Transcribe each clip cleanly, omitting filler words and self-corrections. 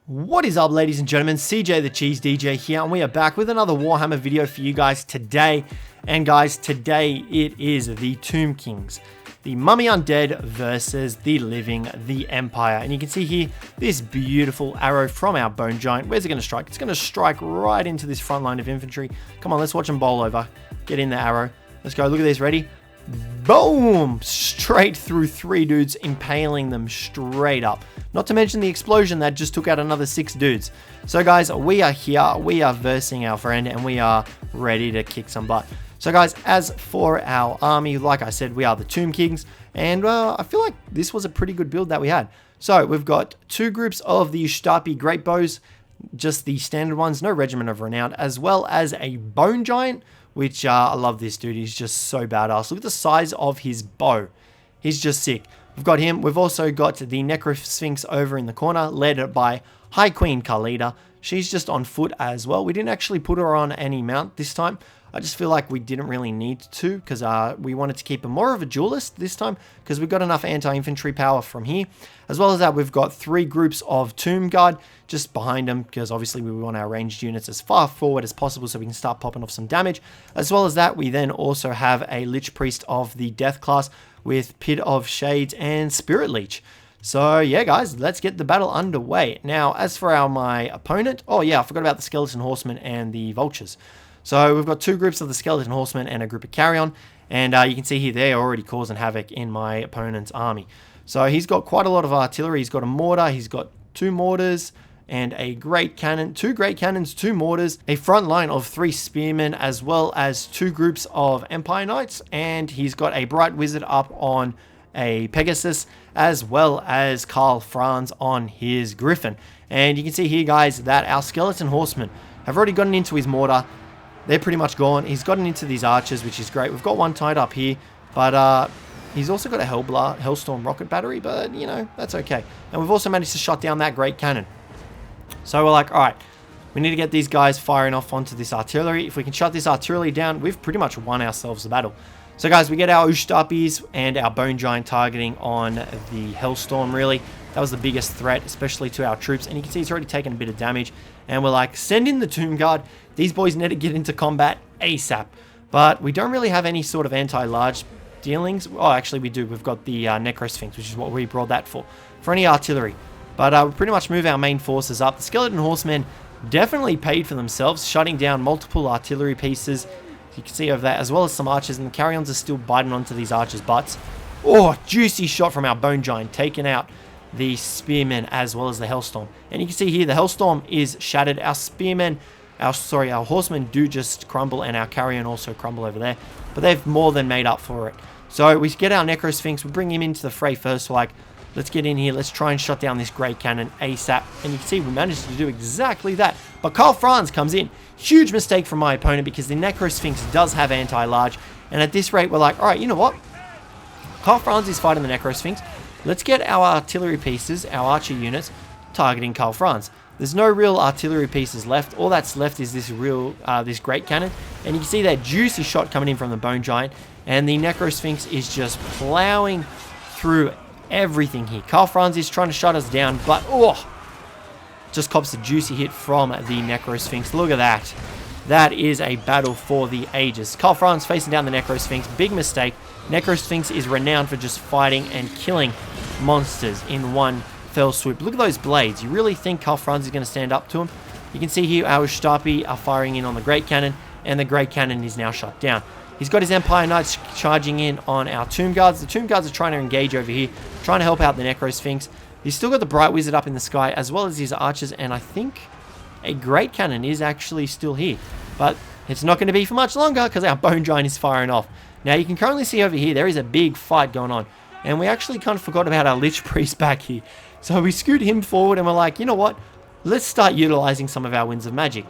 What is up, ladies and gentlemen? Cjthecheesedj here, and we are back with another Warhammer video for you guys today. And guys, today it is the Tomb Kings, the Mummy Undead versus the Living, the Empire. And you can see here this beautiful arrow from our Bone Giant. Where's it going to strike? It's going to strike right into this front line of infantry. Come on, let's watch them bowl over. Get in the arrow. Let's go. Look at this. Ready? Boom! Straight through three dudes, impaling them straight up. Not to mention the explosion that just took out another 6 dudes. So guys, we are here, we are versing our friend, and we are ready to kick some butt. So guys, as for our army, like I said, we are the Tomb Kings, and I feel like this was a pretty good build that we had. So we've got 2 groups of the Ustapi Great Bows, just the standard ones, no Regiment of Renown, as well as a Bone Giant, which I love this dude. He's just so badass. Look at the size of his bow. He's just sick. We've got him. We've also got the Necro Sphinx over in the corner, led by High Queen Khalida. She's just on foot as well. We didn't actually put her on any mount this time. I just feel like we didn't really need to, because we wanted to keep her more of a duelist this time, because we've got enough anti-infantry power from here. As well as that, we've got 3 groups of Tomb Guard just behind them, because obviously we want our ranged units as far forward as possible so we can start popping off some damage. As well as that, we then also have a Lich Priest of the Death class with Pit of Shades and Spirit Leech. So yeah, guys, let's get the battle underway. Now, as for my opponent, oh yeah, I forgot about the Skeleton Horsemen and the Vultures. So we've got 2 groups of the Skeleton Horsemen and a group of Carrion, and you can see here they're already causing havoc in my opponent's army. So he's got quite a lot of artillery. He's got a mortar, he's got 2 mortars, and a great cannon, 2 great cannons, 2 mortars, a front line of 3 spearmen, as well as 2 groups of Empire Knights, and he's got a Bright Wizard up on a Pegasus, as well as Karl Franz on his Griffin. And you can see here, guys, that our Skeleton Horsemen have already gotten into his mortar. They're pretty much gone. He's gotten into these archers, which is great. We've got one tied up here, but he's also got a Hellstorm rocket battery, but, you know, that's okay. And we've also managed to shut down that great cannon. So we're like, all right, we need to get these guys firing off onto this artillery. If we can shut this artillery down, we've pretty much won ourselves the battle. So guys, we get our Ustapis and our Bone Giant targeting on the Hellstorm, really. That was the biggest threat, especially to our troops. And you can see it's already taken a bit of damage. And we're like, send in the Tomb Guard. These boys need to get into combat ASAP. But we don't really have any sort of anti-large dealings. Oh, actually we do. We've got the Necro Sphinx, which is what we brought that for any artillery. But we pretty much move our main forces up. The Skeleton Horsemen definitely paid for themselves, shutting down multiple artillery pieces. You can see over there, as well as some archers, and the Carrions are still biting onto these archers' butts. Oh, juicy shot from our Bone Giant, taking out the Spearmen as well as the Hellstorm. And you can see here, the Hellstorm is shattered. Our Spearmen, our Horsemen do just crumble, and our Carrion also crumble over there. But they've more than made up for it. So we get our Necro Sphinx, we bring him into the fray first, so like, let's get in here, let's try and shut down this great cannon ASAP. And you can see we managed to do exactly that. But Karl Franz comes in. Huge mistake from my opponent, because the Necro Sphinx does have anti-large. And at this rate, we're like, all right, you know what? Karl Franz is fighting the Necro Sphinx. Let's get our artillery pieces, our archer units, targeting Karl Franz. There's no real artillery pieces left. All that's left is this this great cannon. And you can see that juicy shot coming in from the Bone Giant. And the Necro Sphinx is just plowing through everything here. Karl Franz is trying to shut us down, but just cops a juicy hit from the Necro Sphinx. Look at that. That is a battle for the ages. Karl Franz facing down the Necro Sphinx. Big mistake. Necro Sphinx is renowned for just fighting and killing monsters in one fell swoop. Look at those blades. You really think Karl Franz is going to stand up to him? You can see here our Ustapi are firing in on the Great Cannon, and the Great Cannon is now shut down. He's got his Empire Knights charging in on our Tomb Guards. The Tomb Guards are trying to engage over here, trying to help out the Necro Sphinx. He's still got the Bright Wizard up in the sky, as well as his archers, and I think a Great Cannon is actually still here. But it's not going to be for much longer, because our Bone Giant is firing off. Now, you can currently see over here, there is a big fight going on. And we actually kind of forgot about our Lich Priest back here. So we scoot him forward, and we're like, you know what? Let's start utilizing some of our Winds of Magic.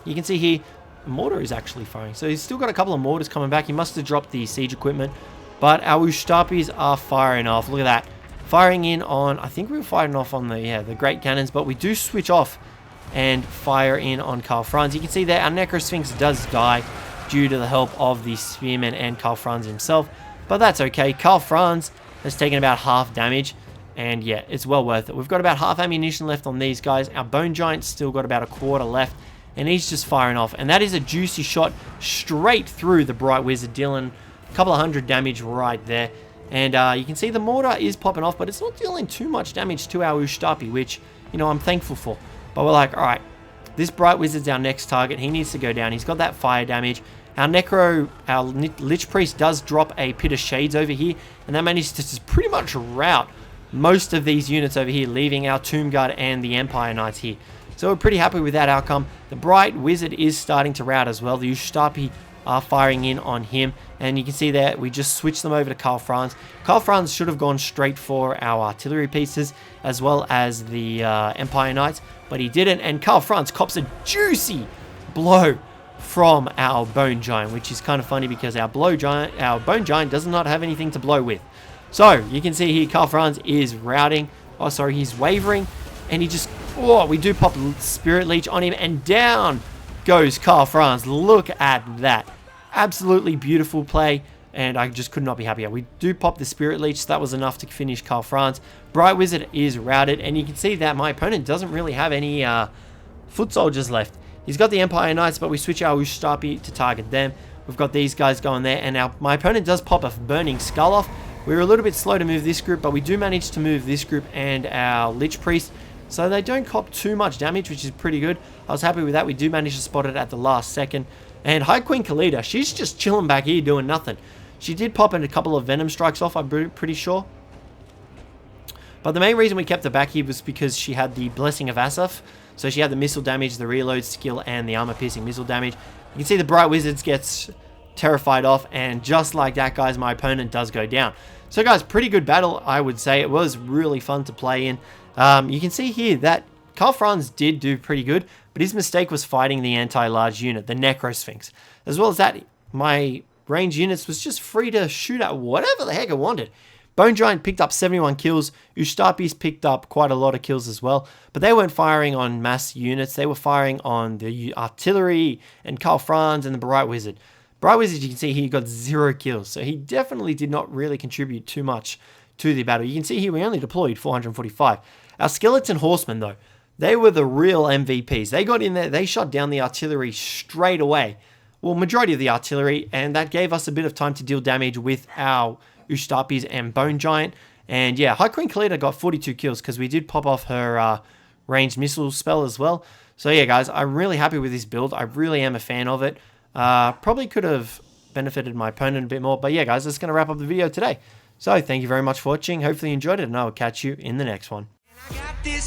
You can see here, the mortar is actually firing. So he's still got a couple of mortars coming back. He must have dropped the siege equipment. But our Ustapis are firing off. Look at that. Firing in on, I think we were firing off on the Great Cannons, but we do switch off and fire in on Karl Franz. You can see there, our Necro Sphinx does die due to the help of the Spearmen and Karl Franz himself. But that's okay. Karl Franz has taken about half damage. And yeah, it's well worth it. We've got about half ammunition left on these guys. Our Bone Giant's still got about a quarter left. And he's just firing off. And that is a juicy shot straight through the Bright Wizard, dealing a couple of hundred damage right there. And you can see the mortar is popping off, but it's not dealing too much damage to our Ustapi, which, you know, I'm thankful for. But we're like, alright, this Bright Wizard's our next target. He needs to go down. He's got that fire damage. Our Necro, our Lich Priest does drop a Pit of Shades over here, and that manages to just pretty much rout most of these units over here, leaving our Tomb Guard and the Empire Knights here. So we're pretty happy with that outcome. The Bright Wizard is starting to rout as well. The Ustapi are firing in on him, and you can see there we just switched them over to Karl Franz. Karl Franz should have gone straight for our artillery pieces as well as the Empire Knights, but he didn't, and Karl Franz cops a juicy blow from our Bone Giant, which is kind of funny because our Bone Giant does not have anything to blow with. So you can see here Karl Franz is routing. Oh, sorry, he's wavering, and he just, oh, we do pop Spirit Leech on him, and down goes Karl Franz. Look at that. Absolutely beautiful play, and I just could not be happier. We do pop the Spirit Leech, so that was enough to finish Karl Franz. Bright Wizard is routed, and you can see that my opponent doesn't really have any foot soldiers left. He's got the Empire Knights, but we switch our Ustapi to target them. We've got these guys going there, and my opponent does pop a Burning Skull off. We were a little bit slow to move this group, but we do manage to move this group and our Lich Priest, so they don't cop too much damage, which is pretty good. I was happy with that. We do manage to spot it at the last second. And High Queen Khalida, she's just chilling back here doing nothing. She did pop in a couple of Venom Strikes off, I'm pretty sure. But the main reason we kept her back here was because she had the Blessing of Asaph. So she had the missile damage, the reload skill, and the armor-piercing missile damage. You can see the Bright Wizards gets terrified off, and just like that, guys, my opponent does go down. So, guys, pretty good battle, I would say. It was really fun to play in. You can see here that Karl Franz did do pretty good, but his mistake was fighting the anti-large unit, the Necro Sphinx. As well as that, my range units was just free to shoot at whatever the heck I wanted. Bone Giant picked up 71 kills. Ustapis picked up quite a lot of kills as well, but they weren't firing on mass units. They were firing on the artillery and Karl Franz and the Bright Wizard. Bright Wizard, you can see he got 0 kills, so he definitely did not really contribute too much to the battle. You can see here we only deployed 445. Our Skeleton Horsemen, though, they were the real MVPs. They got in there, they shot down the artillery straight away. Well, majority of the artillery, and that gave us a bit of time to deal damage with our Ustapis and Bone Giant. And yeah, High Queen Khalida got 42 kills because we did pop off her ranged missile spell as well. So yeah, guys, I'm really happy with this build. I really am a fan of it. Probably could have benefited my opponent a bit more. But yeah, guys, that's going to wrap up the video today. So thank you very much for watching. Hopefully you enjoyed it, and I will catch you in the next one. I got this